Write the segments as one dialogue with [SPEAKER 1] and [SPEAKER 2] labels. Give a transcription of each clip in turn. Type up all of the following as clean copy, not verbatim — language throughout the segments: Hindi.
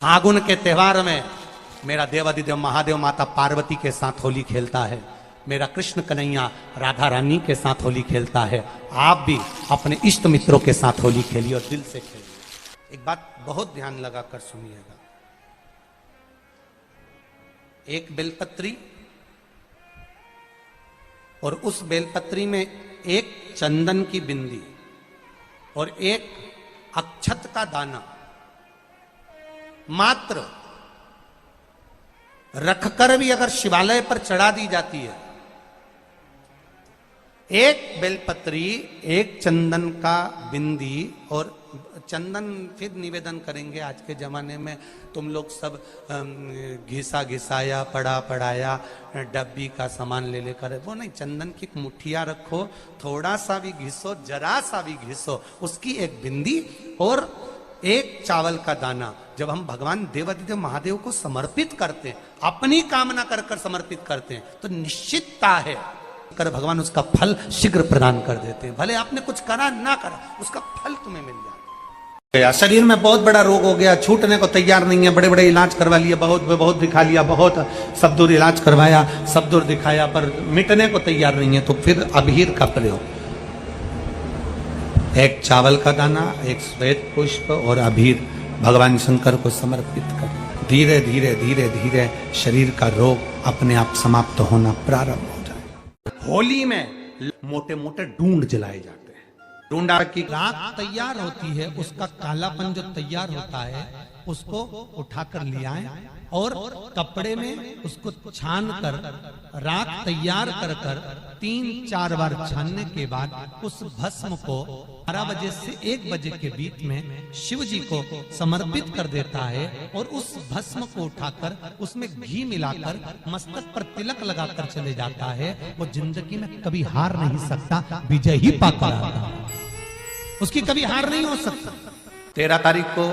[SPEAKER 1] फागुन के त्योहार में मेरा देवादिदेव महादेव माता पार्वती के साथ होली खेलता है, मेरा कृष्ण कन्हैया राधा रानी के साथ होली खेलता है। आप भी अपने इष्ट मित्रों के साथ होली खेलिए और दिल से खेलिए। एक बात बहुत ध्यान लगाकर सुनिएगा, एक बेलपत्री और उस बेलपत्री में एक चंदन की बिंदी और एक अक्षत का दाना मात्र रखकर भी अगर शिवालय पर चढ़ा दी जाती है, एक बेलपत्री, एक चंदन का बिंदी और चंदन फिर निवेदन करेंगे। आज के जमाने में तुम लोग सब घिसा घिसाया पड़ा पड़ाया डब्बी का सामान ले लेकर, वो नहीं, चंदन की मुठिया रखो, थोड़ा सा भी घिसो, जरा सा भी घिसो, उसकी एक बिंदी और एक चावल का दाना। जब हम भगवान देवादिदेव महादेव को समर्पित करते हैं, अपनी कामना कर कर समर्पित करते हैं, तो निश्चितता है कर भगवान उसका फल शीघ्र प्रदान कर देते हैं। भले आपने कुछ करा ना करा, उसका फल तुम्हें मिल जाए। शरीर में बहुत बड़ा रोग हो गया, छूटने को तैयार नहीं है, बड़े बड़े इलाज करवा लिए, बहुत दिखा लिया, बहुत सब दूर इलाज करवाया, सब दूर दिखाया, पर मिटने को तैयार नहीं है, तो फिर अबीर का प्रयोग, एक चावल का दाना, एक श्वेत पुष्प और अबीर भगवान शंकर को समर्पित कर, धीरे धीरे धीरे धीरे शरीर का रोग अपने आप समाप्त होना प्रारंभ हो जाए। होली में मोटे मोटे ढूंढ जलाए जाते हैं। ढूंढा की राख तैयार होती है, उसका कालापन जो तैयार होता है उसको उठाकर ले आए और कपड़े में उसको छान कर राख तैयार कर कर 3-4 बार छानने के बाद उस भस्म को 12 बजे से 1 बजे के बीच में शिव जी को समर्पित कर देता है और उस भस्म को उठाकर उसमें घी मिलाकर मस्तक पर तिलक लगाकर चले जाता है। वो जिंदगी में कभी हार नहीं सकता, विजय ही पाकर आता, उसकी कभी हार नहीं हो सकता। 13 तारीख को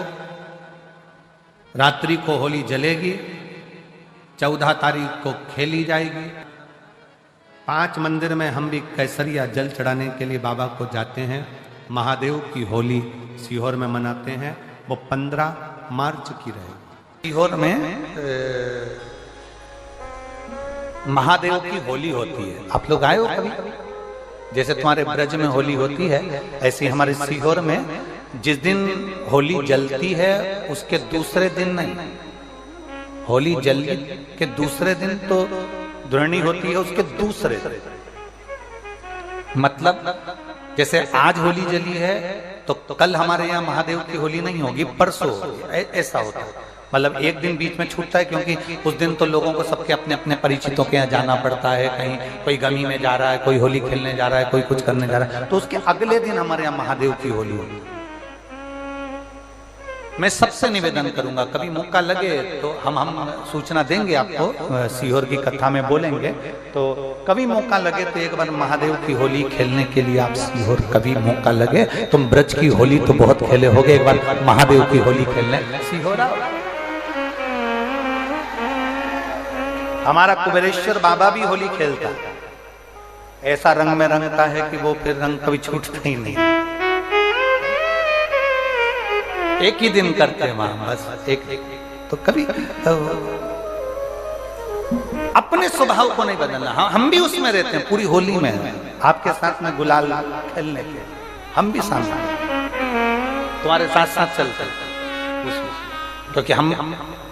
[SPEAKER 1] रात्रि को होली जलेगी, 14 तारीख को खेली जाएगी। 5 मंदिर में हम भी केसरिया जल चढ़ाने के लिए बाबा को जाते हैं। महादेव की होली सीहोर में मनाते हैं, वो 15 मार्च की रहेगी। सीहोर में महादेव की होली होती है। आप लोग आए हो कभी? जैसे तुम्हारे ब्रज में होली होती है, ऐसे हमारे सीहोर में जिस दिन होली जलती है उसके दूसरे दिन नहीं, होली जल के दूसरे दिन तो द्रोणी होती है, उसके दूसरे दिन, मतलब जैसे आज होली जली है तो कल हमारे यहाँ महादेव की होली नहीं होगी, परसों होगी, ऐसा होता है। मतलब एक दिन बीच में छूटता है, क्योंकि उस दिन तो लोगों को सबके अपने अपने परिचितों के यहाँ जाना पड़ता है, कहीं कोई गमी में जा रहा है, कोई होली खेलने जा रहा है, कोई कुछ करने जा रहा है, तो उसके अगले दिन हमारे यहाँ महादेव की होली होगी। मैं सबसे निवेदन करूंगा, कभी मौका लगे तो हम सूचना देंगे आपको, सीहोर की कथा में बोलेंगे, तो कभी मौका लगे तो एक बार महादेव की होली खेलने के लिए आप सीहोर कभी मौका लगे, तुम ब्रज की होली तो बहुत खेले होगे, एक बार महादेव की होली खेलने सीहोर आओ। हमारा कुबेरेश्वर बाबा भी होली खेलता है, ऐसा रंग में रंगता है कि वो फिर रंग कभी छूटता ही नहीं। एक ही दिन करते हैं वहां, बस एक तो कभी अपने स्वभाव को नहीं बदलना। हम भी उसमें रहते हैं, पूरी होली में आपके साथ में गुलाल खेलने के हम भी सामने तुम्हारे साथ साथ चलते हैं, क्योंकि हम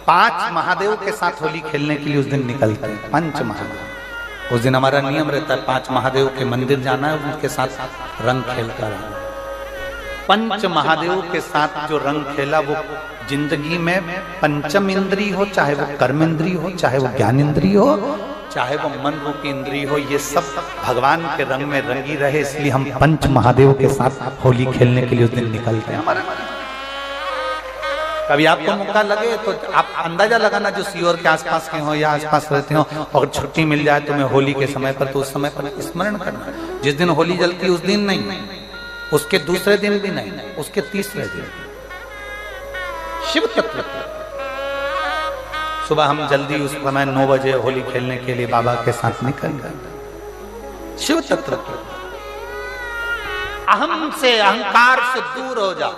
[SPEAKER 1] 5 महादेव के साथ होली खेलने के लिए उस दिन निकलते हैं। 5 महादेव, उस दिन हमारा नियम रहता है 5 महादेव के मंदिर जाना है, उनके साथ रंग खेल कर आना। 5 महादेव के साथ जो रंग खेला वो जिंदगी में पंचम इंद्री हो, चाहे वो कर्म इंद्री हो, चाहे वो ज्ञान इंद्री हो, चाहे वो मन रूपी इंद्री हो, ये सब भगवान के रंग में रंगी रहे, इसलिए हम 5 महादेव के साथ होली खेलने के लिए उस दिन निकलते हैं। हमारे कभी आपको मौका लगे तो आप अंदाजा लगाना, जो सीहोर के आसपास के हो या आसपास रहते हो, अगर छुट्टी मिल जाए तुम्हें होली के समय पर, तो उस समय पर स्मरण करना, जिस दिन होली जलती उस दिन नहीं, उसके दूसरे दिन भी नहीं, उसके तीसरे दिन शिव तत्व सुबह हम जल्दी उस समय 9 बजे होली खेलने के लिए बाबा के साथ निकल गए। शिव तत्व अहम से, अहंकार से दूर हो जाओ,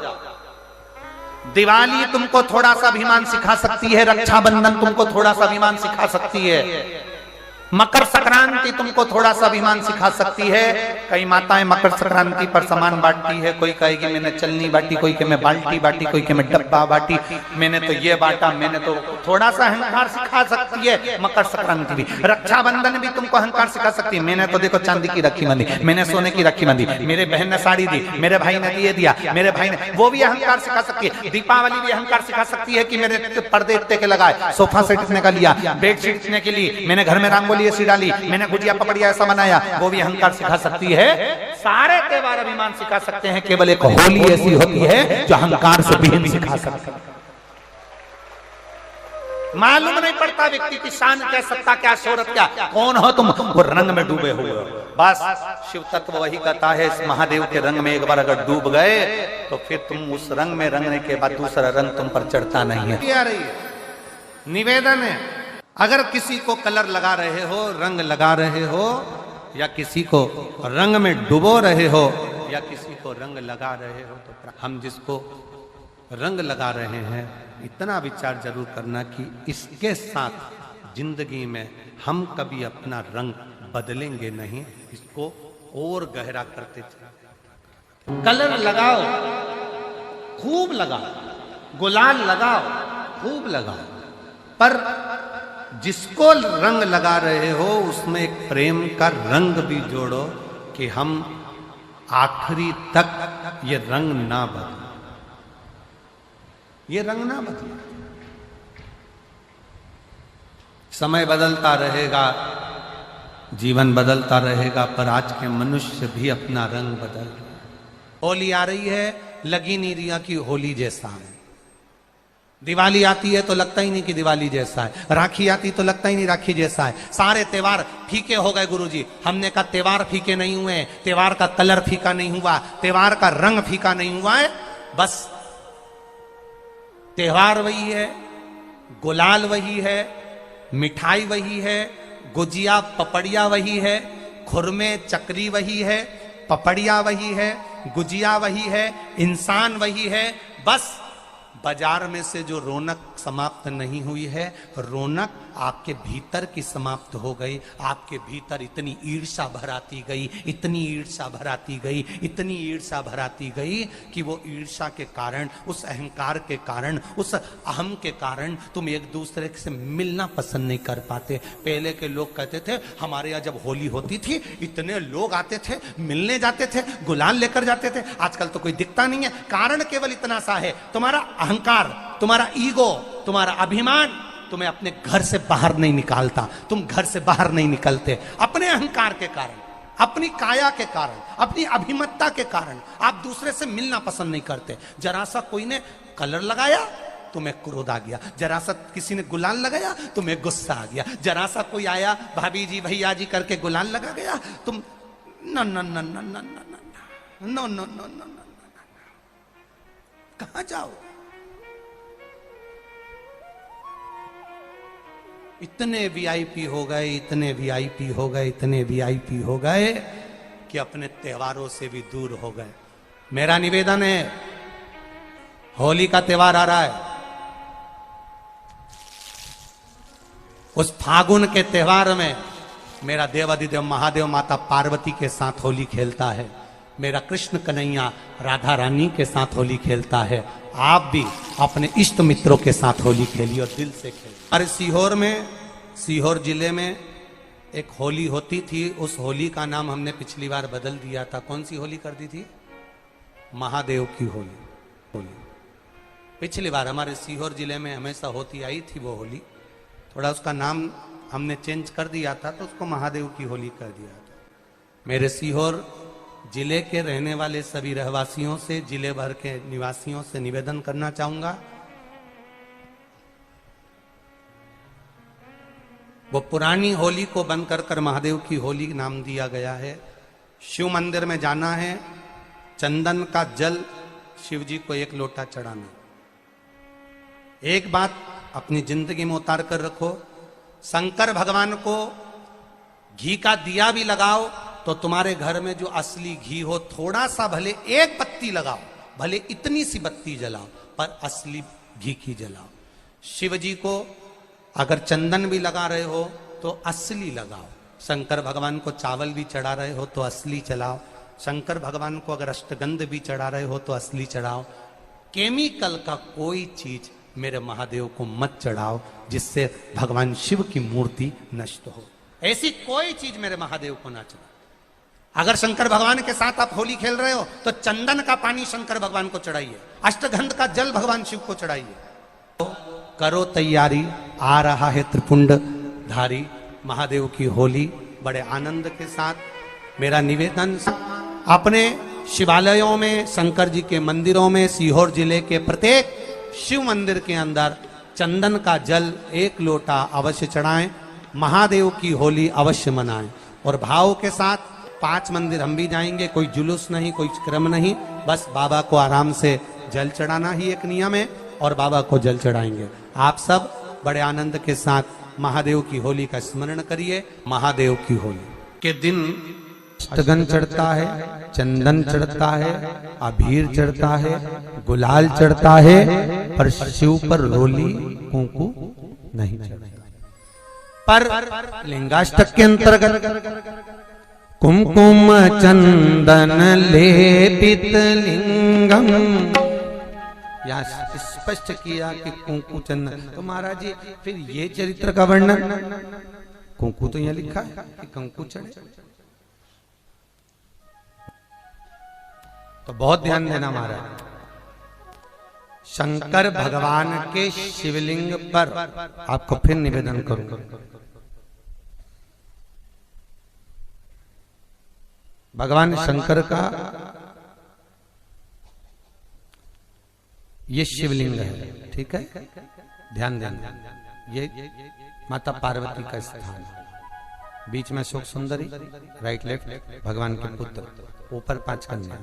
[SPEAKER 1] दिवाली तुमको थोड़ा सा अभिमान सिखा सकती है, रक्षाबंधन तुमको थोड़ा सा अभिमान सिखा सकती है, मकर संक्रांति तुमको थोड़ा सा अभिमान सिखा सकती है। कई माताएं मकर संक्रांति पर सामान बांटती है, कोई कहेगी मैंने चलनी बांटी, कोई के मैं बाल्टी बांटी, कोई के मैं डब्बा बांटी, मैंने तो ये बांटा, मैंने तो थोड़ा सा अहंकार सिखा सकती है मकर संक्रांति भी। रक्षाबंधन भी तुमको अहंकार सिखा सकती है, मैंने तो देखो चांदी की राखी बांधी, मैंने सोने की राखी बांधी, मेरे बहन ने साड़ी दी, मेरे भाई ने ये दिया, मेरे भाई ने, वो भी अहंकार सिखा सकती है। दीपावली भी अहंकार सिखा सकती है कि मेरे पर्दे इतने के लगाए, सोफा सेट इतने का लिया, बेडशीट इतने के लिए, मैंने घर में रंगोली ऐसी डाली, मैंने गुजिया पपड़िया ऐसा बनाया, वो भी अहंकार सिखा सकती है। सारे त्योहार अभिमान सिखा सकते हैं, केवल एक होली ऐसी होती है जो अहंकार से विहीन सिखा सकती है। मालूम नहीं पड़ता व्यक्ति की शान क्या, सत्ता क्या, शोहरत क्या, कौन हो तुम, वो रंग में डूबे हुए हो। बस शिव तत्व वही कहता है, इस महादेव के रंग में एक बार अगर डूब गए तो फिर तुम उस रंग में रंगने के बाद दूसरा रंग तुम पर चढ़ता नहीं है। आ रही है निवेदन है, अगर किसी को कलर लगा रहे हो, रंग लगा रहे हो, या किसी को रंग में डुबो रहे हो, या किसी को रंग लगा रहे हो, तो हम जिसको रंग लगा रहे हैं इतना विचार जरूर करना कि इसके साथ जिंदगी में हम कभी अपना रंग बदलेंगे नहीं, इसको और गहरा करते चले। कलर लगाओ, खूब लगाओ, गुलाल लगाओ, खूब लगाओ, पर जिसको रंग लगा रहे हो उसमें एक प्रेम का रंग भी जोड़ो कि हम आखिरी तक ये रंग ना बदले, ये रंग ना बदले। समय बदलता रहेगा, जीवन बदलता रहेगा, पर आज के मनुष्य भी अपना रंग बदल रहे। होली आ रही है, लगी नहीं रिया की होली जैसा है। दिवाली आती है तो लगता ही नहीं कि दिवाली जैसा है, राखी आती तो लगता ही नहीं राखी जैसा है। सारे त्योहार फीके हो गए गुरुजी। हमने कहा त्योहार फीके नहीं हुए, त्योहार का कलर फीका नहीं हुआ, त्योहार का रंग फीका नहीं हुआ है, बस त्योहार वही है, गुलाल वही है, मिठाई वही है, गुजिया पपड़िया वही है, खुरमे चकरी वही है, पपड़िया वही है, गुजिया वही है, इंसान वही है। बस बाजार में से जो रौनक समाप्त नहीं हुई है, रौनक आपके भीतर की समाप्त हो गई। आपके भीतर इतनी ईर्ष्या भराती गई, इतनी ईर्ष्या भराती गई, इतनी ईर्ष्या भराती गई कि वो ईर्ष्या के कारण, उस अहंकार के कारण, उस अहम के कारण तुम एक दूसरे से मिलना पसंद नहीं कर पाते। पहले के लोग कहते थे हमारे यहाँ जब होली होती थी इतने लोग आते थे, मिलने जाते थे, गुलाल लेकर जाते थे। आजकल तो कोई दिखता नहीं है। कारण केवल इतना सा है, तुम्हारा अहंकार, तुम्हारा ईगो, तुम्हारा अभिमान तुम्हें अपने घर से बाहर नहीं निकालता। तुम घर से बाहर नहीं निकलते अपने अहंकार के कारण, अपनी काया के कारण, अपनी अभिमतता के कारण। आप दूसरे से मिलना पसंद नहीं करते। जरा सा कोई ने कलर लगाया तुम्हें क्रोध आ गया, जरा सा किसी ने गुलाल लगाया तुम्हें गुस्सा आ गया, जरा सा कोई आया भाभी जी भैया जी करके गुलाल लगा गया, तुम न न न न न न न न न, कहां जाओ? इतने वीआईपी हो गए, इतने वीआईपी हो गए, इतने वीआईपी हो गए कि अपने त्योहारों से भी दूर हो गए। मेरा निवेदन है, होली का त्योहार आ रहा है, उस फागुन के त्योहार में मेरा देवाधिदेव महादेव माता पार्वती के साथ होली खेलता है, मेरा कृष्ण कन्हैया राधा रानी के साथ होली खेलता है। आप भी अपने इष्ट मित्रों के साथ होली खेलिए और दिल से खेलिए। अरे सीहोर में, सीहोर जिले में एक होली होती थी। उस होली का नाम हमने पिछली बार बदल दिया था। कौन सी होली कर दी थी? महादेव की होली। पिछली बार हमारे सीहोर जिले में हमेशा होती आई थी वो होली, थोड़ा उसका नाम हमने चेंज कर दिया था तो उसको महादेव की होली कर दिया था। मेरे सीहोर जिले के रहने वाले सभी रहवासियों से, जिले भर के निवासियों से निवेदन करना चाहूंगा, वो पुरानी होली को बंद कर महादेव की होली नाम दिया गया है। शिव मंदिर में जाना है, चंदन का जल शिव जी को 1 लोटा चढ़ाना। एक बात अपनी जिंदगी में उतार कर रखो, शंकर भगवान को घी का दिया भी लगाओ तो तुम्हारे घर में जो असली घी हो, थोड़ा सा भले 1 बत्ती लगाओ, भले इतनी सी बत्ती जलाओ, पर असली घी की जलाओ। शिव जी को अगर चंदन भी लगा रहे हो तो असली लगाओ। शंकर भगवान को चावल भी चढ़ा रहे हो तो असली चढ़ाओ। शंकर भगवान को अगर अष्टगंध भी चढ़ा रहे हो तो असली चढ़ाओ। केमिकल का कोई चीज मेरे महादेव को मत चढ़ाओ जिससे भगवान शिव की मूर्ति नष्ट हो। ऐसी कोई चीज मेरे महादेव को ना चढ़ाओ। अगर शंकर भगवान के साथ आप होली खेल रहे हो तो चंदन का पानी शंकर भगवान को चढ़ाइए, अष्टगंध का जल भगवान शिव को चढ़ाइए। तो करो तैयारी, आ रहा है त्रिपुंडधारी महादेव की होली। बड़े आनंद के साथ मेरा निवेदन, अपने शिवालयों में, शंकर जी के मंदिरों में, सीहोर जिले के प्रत्येक शिव मंदिर के अंदर चंदन का जल 1 लोटा अवश्य चढ़ाएं। महादेव की होली अवश्य मनाएं और भाव के साथ 5 मंदिर हम भी जाएंगे। कोई जुलूस नहीं, कोई क्रम नहीं, बस बाबा को आराम से जल चढ़ाना ही एक नियम है और बाबा को जल चढ़ाएंगे। आप सब बड़े आनंद के साथ महादेव की होली का स्मरण करिए। महादेव की होली के दिन अष्टगंध चढ़ता है, चंदन चढ़ता है, अबीर चढ़ता है, गुलाल चढ़ता है, पर शिव पर रोली कुंकू नहीं चढ़ता। पर लिंगाष्टक के अंतर्गत कुमकुम चंदन लेपित लिंगम, या स्पष्ट किया कि कुंकू चंदन। तो महाराज जी फिर ये चरित्र का वर्णन, कुंकू तो यहाँ लिखा है कि कुंकू चढ़े, तो बहुत ध्यान देना महाराज। शंकर भगवान के शिवलिंग पर आपको फिर निवेदन करूंगा, भगवान शंकर का ये शिवलिंग है, ठीक है, ध्यान देना। ये माता पार्वती का स्थान है, बीच में शोक सुंदरी, राइट लेफ्ट भगवान के पुत्र, ऊपर 5 कन्या।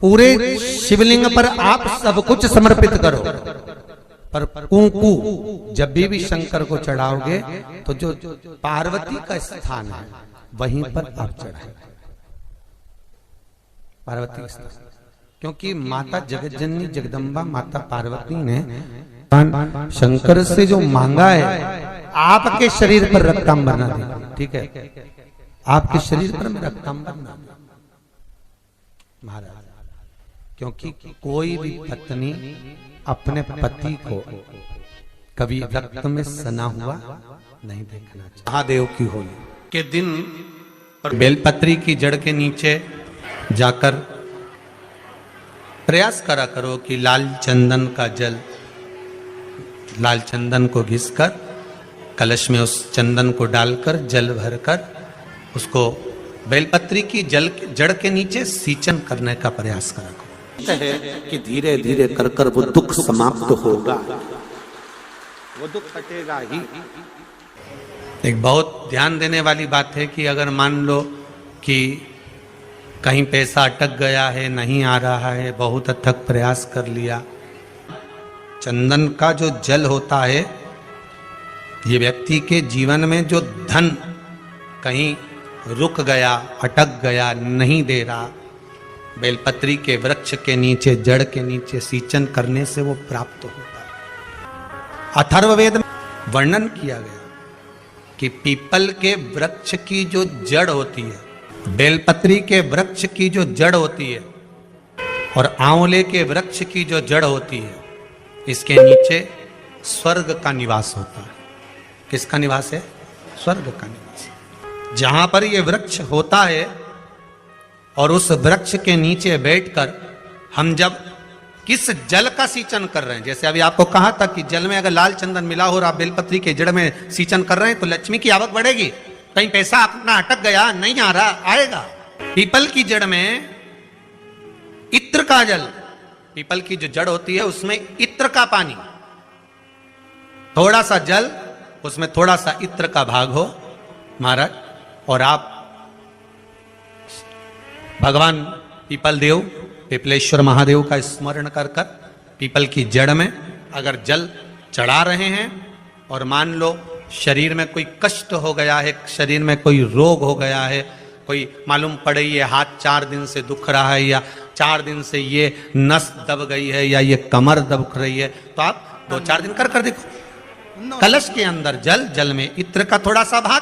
[SPEAKER 1] पूरे शिवलिंग पर आप सब कुछ समर्पित करो, पर कुंकू जब भी शंकर को चढ़ाओगे तो जो पार्वती का स्थान है वहीं पर आप चढ़ाएं, पार्वती का स्थान। क्योंकि माता जगज्जननी जगदम्बा माता पार्वती ने शंकर से जो मांगा है, आपके शरीर पर रक्तांबर ना दे, ठीक है, आपके शरीर पर रक्तांबर ना दे महाराज। क्योंकि कोई भी पत्नी अपने पति को कभी रक्त में सना हुआ नहीं देखना चाहिए। महादेव की होली के दिन और बेलपत्री की जड़ के नीचे जाकर प्रयास करा करो कि लाल चंदन का जल, लाल चंदन को घिसकर कलश में उस चंदन को डालकर जल भरकर उसको बेलपत्री की जड़ के नीचे सींचन करने का प्रयास करा करो। है कि धीरे धीरे कर कर वो दुख समाप्त होगा, वो दुख हटेगा ही। एक बहुत ध्यान देने वाली बात है कि अगर मान लो कि कहीं पैसा अटक गया है, नहीं आ रहा है, बहुत अथक प्रयास कर लिया, चंदन का जो जल होता है, ये व्यक्ति के जीवन में जो धन कहीं रुक गया, अटक गया, नहीं दे रहा, बेलपत्री के वृक्ष के नीचे, जड़ के नीचे सींचन करने से वो प्राप्त होता है। अथर्ववेद में वर्णन किया गया कि पीपल के वृक्ष की जो जड़ होती है, बेलपत्री के वृक्ष की जो जड़ होती है और आंवले के वृक्ष की जो जड़ होती है, इसके नीचे स्वर्ग का निवास होता है। किसका निवास है? स्वर्ग का निवास। जहां पर ये वृक्ष होता है और उस वृक्ष के नीचे बैठकर हम जब किस जल का सींचन कर रहे हैं, जैसे अभी आपको कहा था कि जल में अगर लाल चंदन मिला हो और आप बेलपत्री के जड़ में सींचन कर रहे हैं तो लक्ष्मी की आवक बढ़ेगी। कहीं पैसा अपना अटक गया, नहीं आ रहा, आएगा। पीपल की जड़ में इत्र का जल, पीपल की जो जड़ होती है उसमें इत्र का पानी, थोड़ा सा जल, उसमें थोड़ा सा इत्र का भाग हो महाराज, और आप भगवान पीपल देव, पिपलेश्वर महादेव का स्मरण कर कर पीपल की जड़ में अगर जल चढ़ा रहे हैं और मान लो शरीर में कोई कष्ट हो गया है, शरीर में कोई रोग हो गया है, कोई मालूम पड़े ये हाथ 4 दिन से दुख रहा है या 4 दिन से ये नस दब गई है या ये कमर दब रही है, तो आप 2-4 दिन कर देखो। कलश के अंदर जल, जल में इत्र का थोड़ा सा भाग,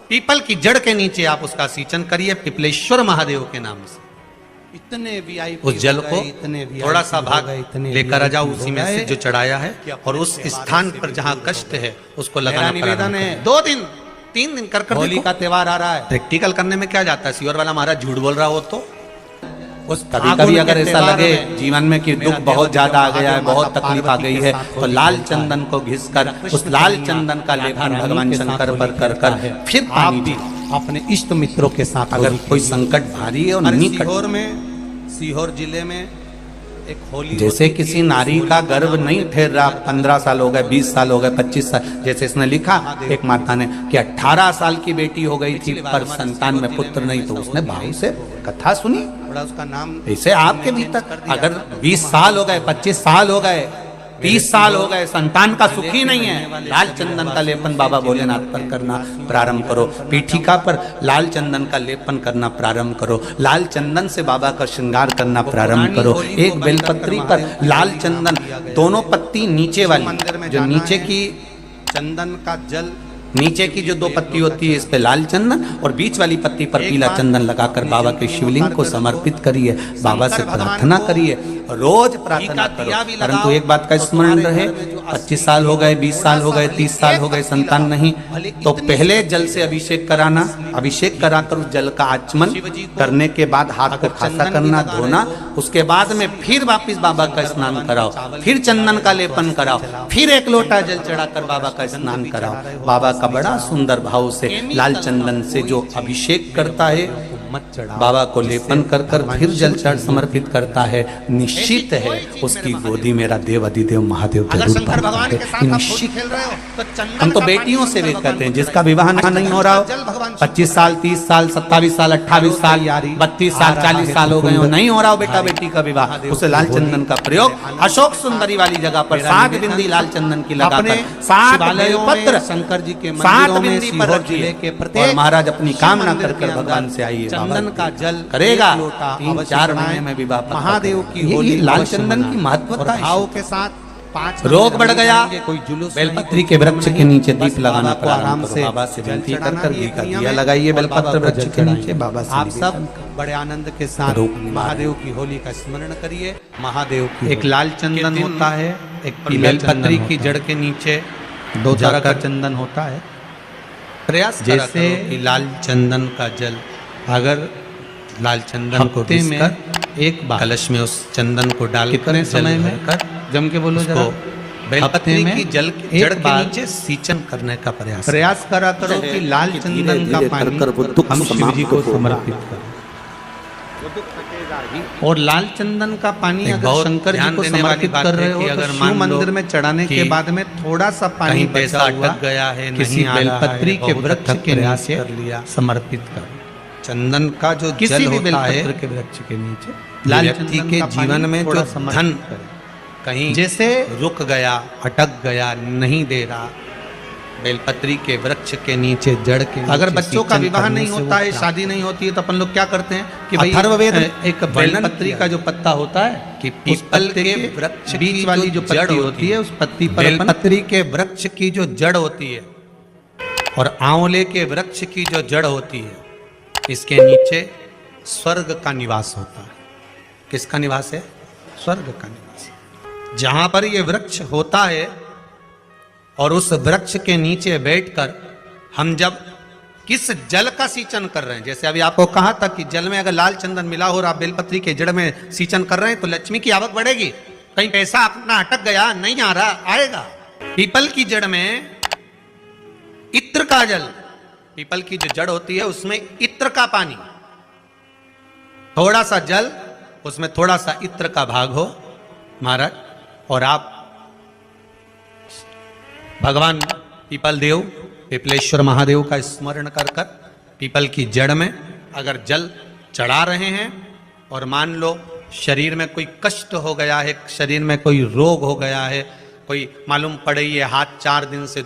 [SPEAKER 1] पीपल की जड़ के नीचे आप उसका सिंचन करिए पिपलेश्वर महादेव के नाम से।
[SPEAKER 2] इतने
[SPEAKER 1] उस जल को थोड़ा सा भाग लेकर आ जाओ, उसी में से जो चढ़ाया है, और उस स्थान पर जहाँ कष्ट है उसको लगाना निवेदन है। 2 दिन 3 दिन कर
[SPEAKER 2] होली का त्योहार आ रहा है,
[SPEAKER 1] प्रैक्टिकल करने में क्या जाता है। सीवर वाला महाराज झूठ बोल रहा हो तो
[SPEAKER 2] उस कभी अगर ऐसा लगे जीवन में कि दुख बहुत ज्यादा आ गया है, बहुत तकलीफ आ गई है, तो लाल चंदन को घिसकर उस लाल चंदन का लेपन भगवान शंकर पर कर फिर आप भी अपने इष्ट मित्रों के साथ,
[SPEAKER 1] अगर कोई संकट भारी है और
[SPEAKER 2] सीहोर में, सीहोर जिले में एक होली,
[SPEAKER 1] जैसे किसी नारी का गर्भ नहीं ठहर रहा, 15 साल हो गए, 20 साल हो गए, 25 साल, जैसे इसने लिखा एक माता ने कि 18 साल की बेटी हो गई थी पर संतान में पुत्र नहीं, तो उसने भाई से कथा सुनी,
[SPEAKER 2] उसका नाम
[SPEAKER 1] ऐसे आपके भीतर अगर 20 साल हो गए, 25 साल हो गए, 30 साल हो गए, संतान का सुख ही नहीं है, लाल चंदन का लेपन बाबा भोलेनाथ पर करना प्रारंभ करो। पीठिका पर लाल चंदन का लेपन करना प्रारंभ करो, लाल चंदन से बाबा का श्रृंगार करना प्रारंभ करो। एक बेलपत्री पर लाल चंदन, दोनों पत्ती नीचे वाली, जो नीचे की
[SPEAKER 2] चंदन का जल,
[SPEAKER 1] नीचे की जो 2 पत्ती होती है इस पे लाल चंदन, और बीच वाली पत्ती पर पीला चंदन लगाकर बाबा के शिवलिंग को समर्पित करिए, बाबा से प्रार्थना करिए, रोज प्रार्थना करो। परंतु एक बात का स्मरण रहे, 25 साल हो गए, 20 साल हो गए, 30 साल हो गए, संतान नहीं, तो पहले जल से अभिषेक कराना, अभिषेक कराकर उस जल का आचमन करने के बाद हाथ को खासा करना, धोना, उसके बाद में फिर वापिस बाबा का स्नान कराओ, फिर चंदन का लेपन कराओ, फिर 1 लोटा जल चढ़ाकर बाबा का स्नान कराओ। बाबा का बड़ा सुंदर भाव से लाल चंदन से जो अभिषेक करता है, बाबा को लेपन कर फिर जल चढ़ समर्पित करता है, निश्चित है उसकी गोदी मेरा देव अधिदेव महादेव जरूर बनता है, निश्चित। हम तो बेटियों से भी कहते हैं, जिसका विवाह नहीं हो रहा हो, 25 साल, 30 साल, 27 साल, 28 साल, 32 साल, 40 साल हो गए हो, नहीं हो रहा हो बेटा बेटी का विवाह, उसे लाल चंदन का प्रयोग अशोक सुंदरी वाली जगह पर 7 बिंदी लाल चंदन की लगाकर, 7 बेलपत्र शंकर जी के 7 बिंदी पर जिले के प्रत्येक महाराज अपनी कामना कर भगवान से आइए,
[SPEAKER 2] चंदन का जल
[SPEAKER 1] करेगा, 3-4 महीने में विवाह
[SPEAKER 2] महादेव की होली।
[SPEAKER 1] लाल चंदन की महत्वता
[SPEAKER 2] भाव के साथ 5
[SPEAKER 1] रोग बढ़ गया,
[SPEAKER 2] कोई जुलूस,
[SPEAKER 1] बेलपत्री के वृक्ष के नीचे दीप लगाना को आराम से बाबा से विनती कर घी का दिया लगाइए बेलपत्र वृक्ष के नीचे, बाबा से
[SPEAKER 2] आप सब बड़े आनंद के साथ महादेव की होली का स्मरण करिए। महादेव की
[SPEAKER 1] एक लाल चंदन होता है, एक बेलपत्री की जड़ के नीचे 2 तरह का चंदन होता है। प्रयास जैसे कि लाल चंदन का जल, अगर लाल चंदन को घिसकर एक बार कलश में उस चंदन को डाल कर समय में कर जम के बोलो जरा, बेलपत्री की जल जड़ के नीचे सिंचन करने का प्रयास करा करो कि लाल चंदन का पानी हम शिव जी को समर्पित करें। और लाल चंदन का पानी अगर शंकर जी को समर्पित कर रहे हो, अगर शिव मंदिर में चढ़ाने के बाद में थोड़ा सा पानी बचा हुआ अटक गया है, किसी बेलपत्री के वृक्ष के नीचे समर्पित कर। चंदन का जो किसी भी बेलपत्र के वृक्ष के नीचे, लाल व्यक्ति के जीवन में जो धन कहीं जैसे रुक गया, अटक गया, नहीं दे रहा, बेलपत्री के वृक्ष के नीचे जड़ के, अगर बच्चों का विवाह नहीं होता है, शादी नहीं होती है, तो अपन लोग क्या करते हैं कि भाई अथर्ववेद एक बेलपत्री का जो पत्ता होता है कि पीपल के वृक्ष बीच वाली जो पत्ती होती है, उस पत्ती पर बेलपत्री के वृक्ष की जो जड़ होती है और आंवले के वृक्ष की जो जड़ होती है, इसके नीचे स्वर्ग का निवास होता है। किसका निवास है? स्वर्ग का निवास। जहां पर ये वृक्ष होता है और उस वृक्ष के नीचे बैठकर हम जब किस जल का सिंचन कर रहे हैं, जैसे अभी आपको कहा था कि जल में अगर लाल चंदन मिला हो और आप बेलपत्री के जड़ में सिंचन कर रहे हैं तो लक्ष्मी की आवक बढ़ेगी। कहीं पैसा अपना अटक गया, नहीं आ रहा, आएगा। पीपल की जड़ में इत्र का जल, पीपल की जो जड़ होती है उसमें इत्र का पानी, थोड़ा सा जल, उसमें थोड़ा सा इत्र का भाग हो महाराज, और आप भगवान पीपल देव पिपलेश्वर महादेव का स्मरण कर पीपल की जड़ में अगर जल चढ़ा रहे हैं और मान लो शरीर में कोई कष्ट हो गया है, शरीर में कोई रोग हो गया है, कोई मालूम पड़े ये हाथ 4 दिन से